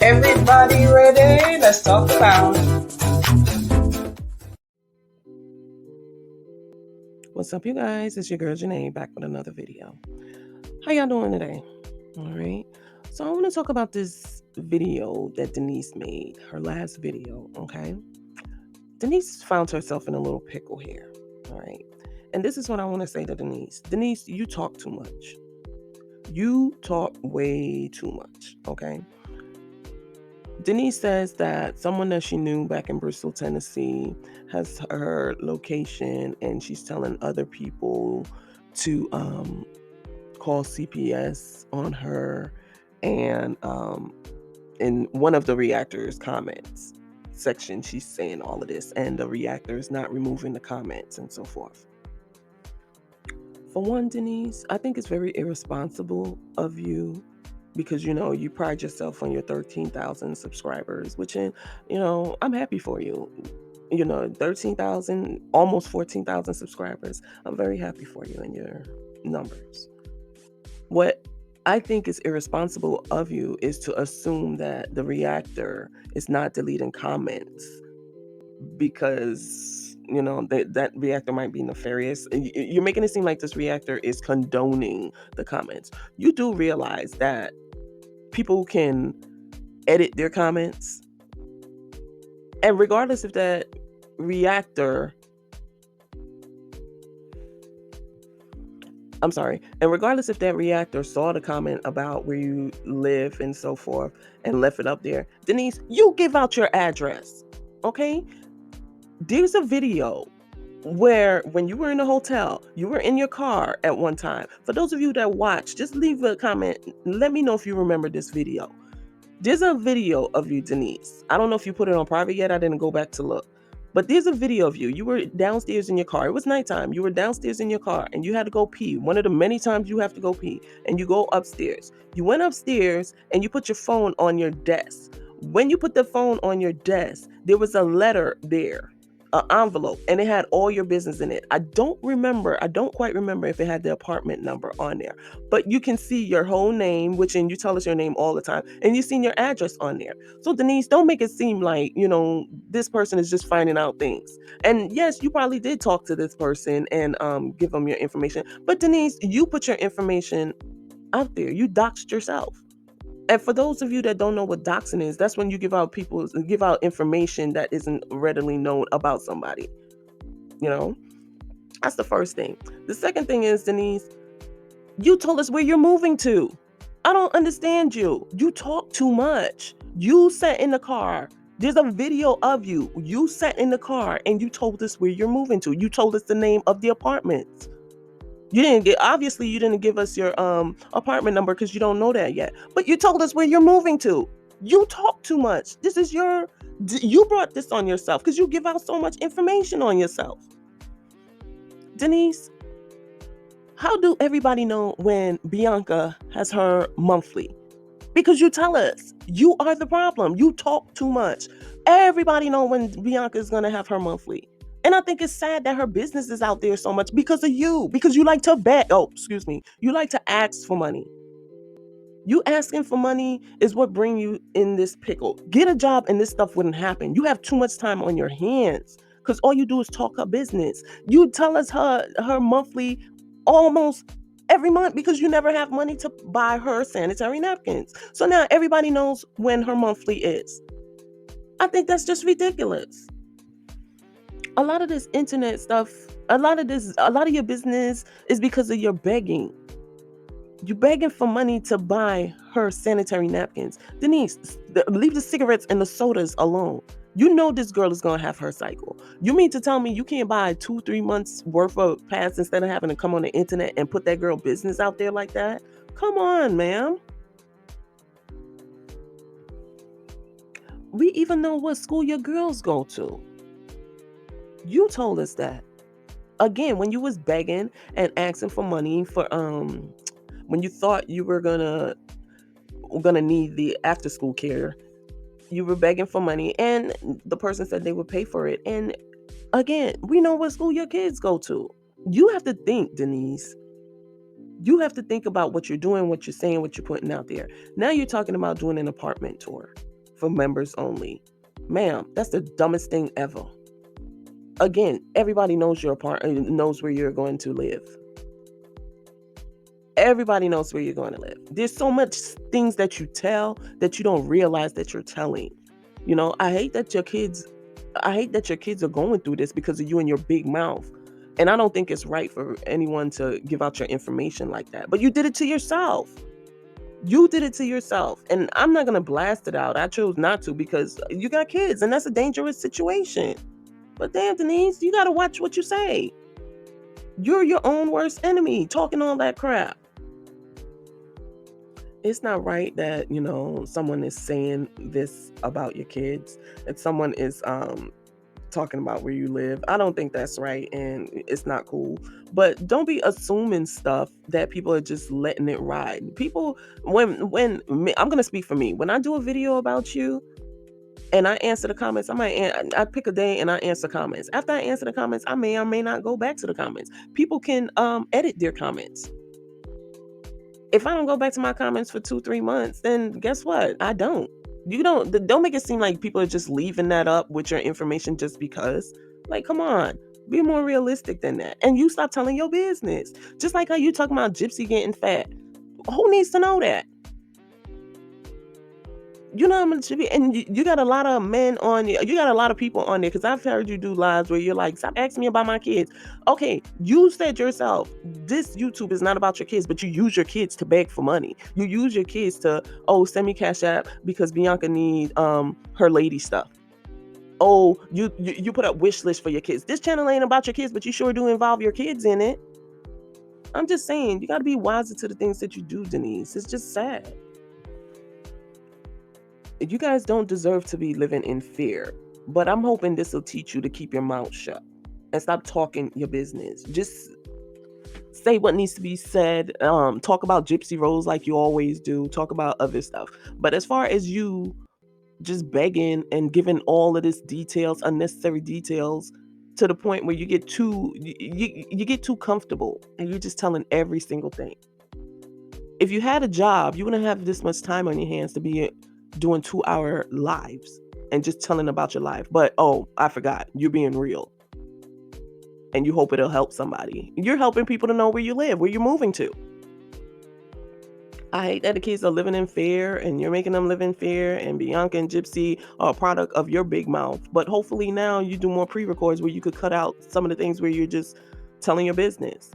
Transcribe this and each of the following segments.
Everybody ready? Let's talk about. What's up, you guys? It's your girl Janae back with another video. How y'all doing today? All right. So I want to talk about this video that Denise made, her last video. Okay. Denise found herself in a little pickle here. All right. And this is what I want to say to Denise. Denise, you talk too much. You talk way too much. Okay. Denise says that someone that she knew back in Bristol, Tennessee, has her location, and she's telling other people to call CPS on her. And in one of the reactors' comments section, she's saying all of this, and the reactor is not removing the comments and so forth. For one, Denise, I think it's very irresponsible of you because, you pride yourself on your 13,000 subscribers, which, I'm happy for you. 13,000, almost 14,000 subscribers. I'm very happy for you and your numbers. What I think is irresponsible of you is to assume that the reactor is not deleting comments because that reactor might be nefarious. You're making it seem like this reactor is condoning the comments. You do realize that people can edit their comments, and regardless if that reactor and regardless if that reactor saw the comment about where you live and so forth and left it up there, Denise, you give out your address, okay? There's a video where when you were in a hotel, you were in your car at one time. For those of you that watch, just leave a comment. Let me know if you remember this video. There's a video of you, Denise. I don't know if you put it on private yet. I didn't go back to look. But there's a video of you. You were downstairs in your car. It was nighttime. You were downstairs in your car and you had to go pee. One of the many times you have to go pee. And you go upstairs. You went upstairs and you put your phone on your desk. When you put the phone on your desk, there was a letter there, an envelope, and it had all your business in it. I don't quite remember if it had the apartment number on there, but you can see your whole name, and you tell us your name all the time, and you've seen your address on there. So Denise, don't make it seem like, this person is just finding out things. And yes, you probably did talk to this person and give them your information, but Denise, you put your information out there. You doxed yourself. And for those of you that don't know what doxing is, that's when you give out information that isn't readily known about somebody. That's the first thing. The second thing is, Denise, you told us where you're moving to. I don't understand you. You talk too much. You sat in the car. There's a video of you. You sat in the car and you told us where you're moving to. You told us the name of the apartments. You didn't give us your apartment number because you don't know that yet. But you told us where you're moving to. You talk too much. You brought this on yourself because you give out so much information on yourself. Denise, how do everybody know when Bianca has her monthly? Because you tell us. You are the problem. You talk too much. Everybody know when Bianca is going to have her monthly. And I think it's sad that her business is out there so much because of you. Because you like to beg. Oh, excuse me. You like to ask for money. You asking for money is what bring you in this pickle. Get a job and this stuff wouldn't happen. You have too much time on your hands because all you do is talk her business. You tell us her monthly almost every month because you never have money to buy her sanitary napkins. So now everybody knows when her monthly is. I think that's just ridiculous. A lot of this internet stuff, a lot of your business is because of your begging. You're begging for money to buy her sanitary napkins. Denise, leave the cigarettes and the sodas alone. You know this girl is going to have her cycle. You mean to tell me you can't buy 2-3 months worth of pads instead of having to come on the internet and put that girl business out there like that? Come on, ma'am. We even know what school your girls go to. You told us that. Again, when you was begging and asking for money for when you thought you were gonna need the after school care, you were begging for money and the person said they would pay for it. And again, we know what school your kids go to. You have to think, Denise. You have to think about what you're doing, what you're saying, what you're putting out there. Now you're talking about doing an apartment tour. for members only. Ma'am, that's the dumbest thing ever. Again, everybody knows your apartment, knows where you're going to live. Everybody knows where you're going to live. There's so much things that you tell that you don't realize that you're telling. I hate that your kids are going through this because of you and your big mouth. And I don't think it's right for anyone to give out your information like that. But you did it to yourself. You did it to yourself. And I'm not going to blast it out. I chose not to because you got kids and that's a dangerous situation. But damn, Denise, you got to watch what you say. You're your own worst enemy talking all that crap. It's not right that, someone is saying this about your kids, that someone is talking about where you live. I don't think that's right and it's not cool. But don't be assuming stuff that people are just letting it ride. People, I'm going to speak for me. When I do a video about you and I answer the comments, I pick a day and I answer comments. After I answer the comments, I may or may not go back to the comments. People can edit their comments. If I don't go back to my comments for 2-3 months, then guess what? I don't. Don't make it seem like people are just leaving that up with your information just because. Like, come on. Be more realistic than that. And you stop telling your business. Just like how you talking about Gypsy getting fat. Who needs to know that? You know how much should be, and you got a lot of men on you. You got a lot of people on there because I've heard you do lives where you're like, "Stop asking me about my kids." Okay, you said yourself, this YouTube is not about your kids, but you use your kids to beg for money. You use your kids to, send me Cash App because Bianca need her lady stuff. Oh, you put up wish list for your kids. This channel ain't about your kids, but you sure do involve your kids in it. I'm just saying, you got to be wiser to the things that you do, Denise. It's just sad. You guys don't deserve to be living in fear, but I'm hoping this will teach you to keep your mouth shut and stop talking your business. Just say what needs to be said. Talk about gypsy rolls like you always do. Talk about other stuff. But as far as you just begging and giving all of this details, unnecessary details, to the point where you get you get too comfortable and you're just telling every single thing. If you had a job, you wouldn't have this much time on your hands to be doing 2-hour lives and just telling about your life. But I forgot, you're being real. And you hope it'll help somebody. You're helping people to know where you live, where you're moving to. I hate that the kids are living in fear and you're making them live in fear, and Bianca and Gypsy are a product of your big mouth. But hopefully now you do more pre-records where you could cut out some of the things where you're just telling your business.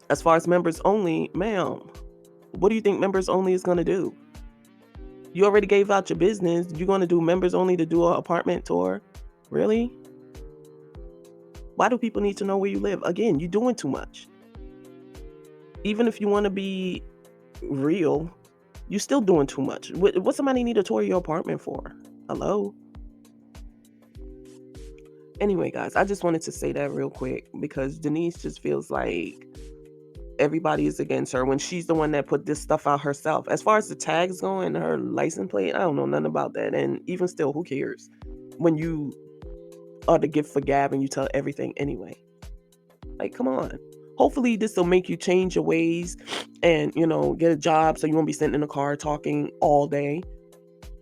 As far as members only, ma'am, what do you think members only is going to do? You already gave out your business. You're going to do members only to do an apartment tour? Really? Why do people need to know where you live? Again, you're doing too much. Even if you want to be real, you're still doing too much. What somebody need to tour your apartment for? Hello? Anyway, guys, I just wanted to say that real quick because Denise just feels like everybody is against her when she's the one that put this stuff out herself. As far as the tags go and her license plate, I don't know nothing about that. And even still, who cares? When you are the gift for gab and you tell everything anyway. Like, come on. Hopefully this will make you change your ways and, get a job so you won't be sitting in a car talking all day.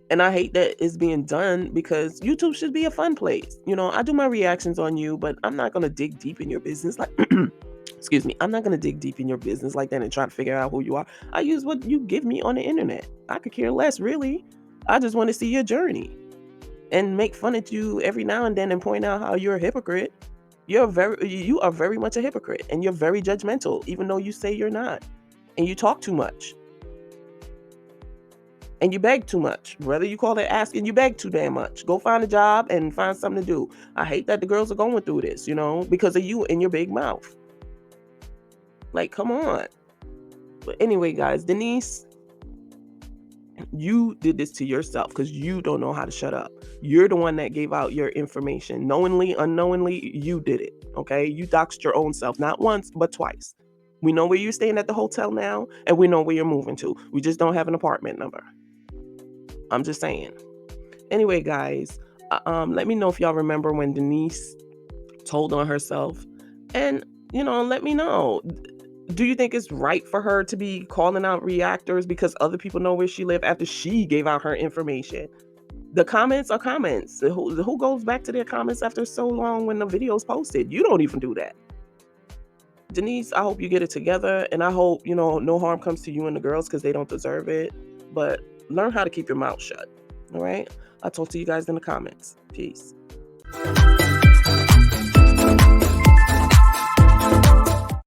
And I hate that it's being done because YouTube should be a fun place. I do my reactions on you, but I'm not going to dig deep in your business. Like, excuse me, I'm not going to dig deep in your business like that and try to figure out who you are. I use what you give me on the internet. I could care less, really. I just want to see your journey and make fun of you every now and then and point out how you're a hypocrite. You are very much a hypocrite, and you're very judgmental, even though you say you're not. And you talk too much. And you beg too much. Whether you call it asking, you beg too damn much. Go find a job and find something to do. I hate that the girls are going through this, because of you and your big mouth. Like, come on. But anyway, guys, Denise, you did this to yourself because you don't know how to shut up. You're the one that gave out your information. Knowingly, unknowingly, you did it, okay? You doxed your own self, not once, but twice. We know where you're staying at the hotel now, and we know where you're moving to. We just don't have an apartment number. I'm just saying. Anyway, guys, let me know if y'all remember when Denise told on herself. And, let me know. Do you think it's right for her to be calling out reactors because other people know where she lives after she gave out her information? The comments are comments. Who goes back to their comments after so long when the video's posted? You don't even do that. Denise, I hope you get it together, and I hope, no harm comes to you and the girls because they don't deserve it. But learn how to keep your mouth shut. All right? I'll talk to you guys in the comments. Peace.